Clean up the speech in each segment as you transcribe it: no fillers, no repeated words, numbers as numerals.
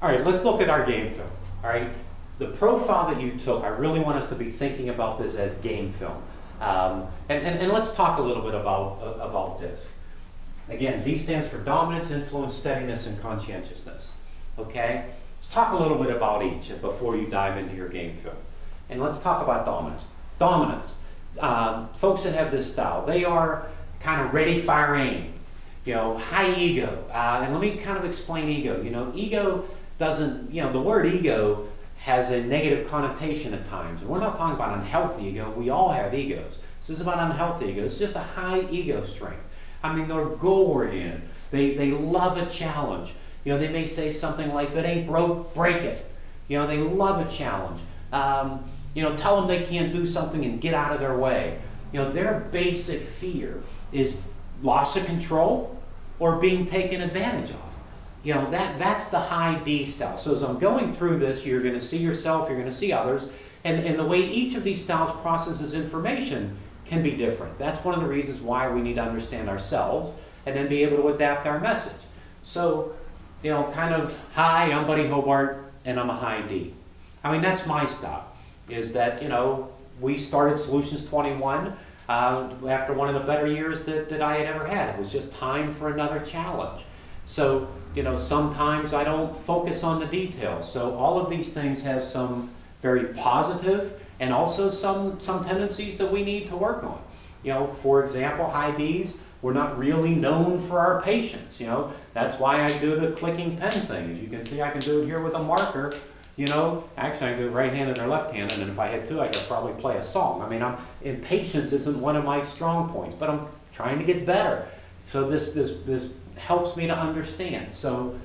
All right, let's look at our game film. All right, the profile that you took, I really want us to be thinking about this as game film. And let's talk a little bit about DiSC. Again, D stands for dominance, influence, steadiness, and conscientiousness. Okay? Let's talk a little bit about each before you dive into your game film. And let's talk about dominance. Dominance. Folks that have this style, they are kind of ready, fire, aim. High ego. And let me kind of explain ego. Ego doesn't, the word ego has a negative connotation at times. And we're not talking about unhealthy ego. We all have egos. This is about unhealthy ego. It's just a high ego strength. I mean, they're goal-oriented. They love a challenge. They may say something like, if it ain't broke, break it. They love a challenge. Tell them they can't do something and get out of their way. Their basic fear is loss of control or being taken advantage of. That's the high D style. So as I'm going through this, you're going to see yourself, you're going to see others, and the way each of these styles processes information can be different. That's one of the reasons why we need to understand ourselves and then be able to adapt our message. So, kind of, hi, I'm Buddy Hobart, and I'm a high D. I mean, that's my style, is that, we started Solutions 21 after one of the better years that I had ever had. It was just time for another challenge. So, sometimes I don't focus on the details. So all of these things have some very positive and also some tendencies that we need to work on. For example, high Ds, we're not really known for our patience. That's why I do the clicking pen thing. As you can see, I can do it here with a marker. Actually I can do it right-handed or left-handed, and if I had to, I could probably play a song. I mean, impatience isn't one of my strong points, but I'm trying to get better. So this helps me to understand. So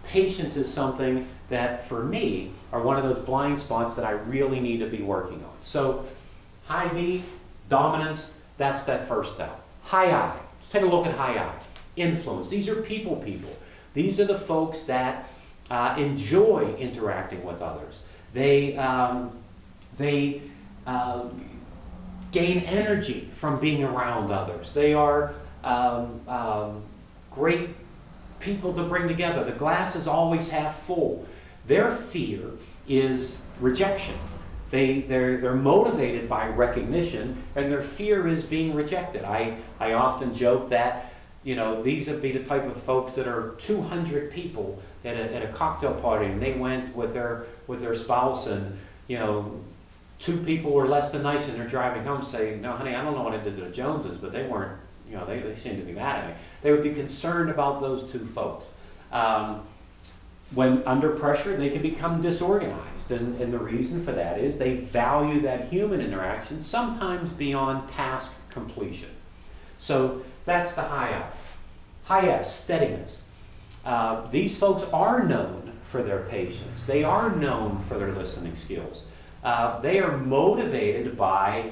patience is something that, for me, are one of those blind spots that I really need to be working on. So high D, dominance, that's that first step. High I, let's take a look at high I. Influence, these are people. These are the folks that enjoy interacting with others. They gain energy from being around others. They are great people to bring together. The glass is always half full. Their fear is rejection. They're motivated by recognition, and their fear is being rejected. I often joke that these would be the type of folks that are 200 people at a cocktail party, and they went with their spouse, and 2 people were less than nice, and they're driving home saying, "No, honey, I don't know what I did to the Joneses, but they weren't. They seemed to be mad at me." They would be concerned about those 2 folks. When under pressure, they can become disorganized, and the reason for that is they value that human interaction sometimes beyond task completion. So that's the high I. High S, steadiness. These folks are known for their patience. They are known for their listening skills. They are motivated by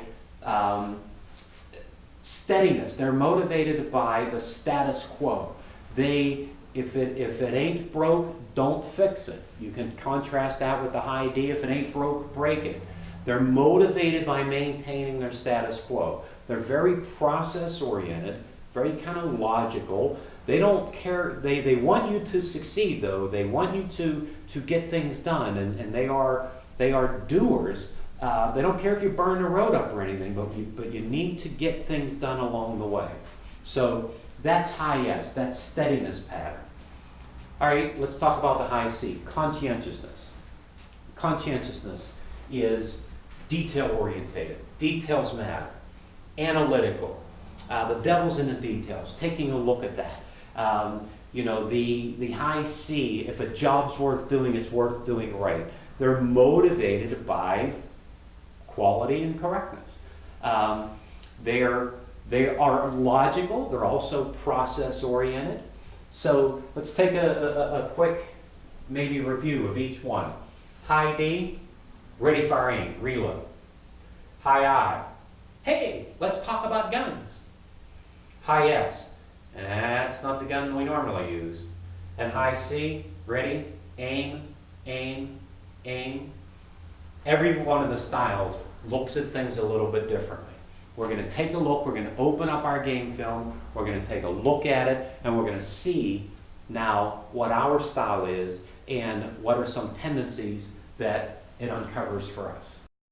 steadiness. They're motivated by the status quo. If it ain't broke, don't fix it. You can contrast that with the high D. If it ain't broke, break it. They're motivated by maintaining their status quo. They're very process-oriented, very kind of logical. They don't care. They want you to succeed, though. They want you to get things done, and they are doers. They don't care if you burn the road up or anything, but you need to get things done along the way. So that's high S, that's steadiness pattern. All right, let's talk about the high C, conscientiousness. Conscientiousness is detail-orientated. Details matter. Analytical. The devil's in the details, taking a look at that. The high C, if a job's worth doing, it's worth doing right. They're motivated by quality and correctness. They are logical. They're also process-oriented. So let's take a quick maybe review of each one. High D, ready, fire, aim, reload. High I, hey, let's talk about guns. High S, that's not the gun we normally use. And high C, ready, aim, aim, aim. Every one of the styles looks at things a little bit differently. We're going to take a look, we're going to open up our game film, we're going to take a look at it, and we're going to see now what our style is and what are some tendencies that it uncovers for us.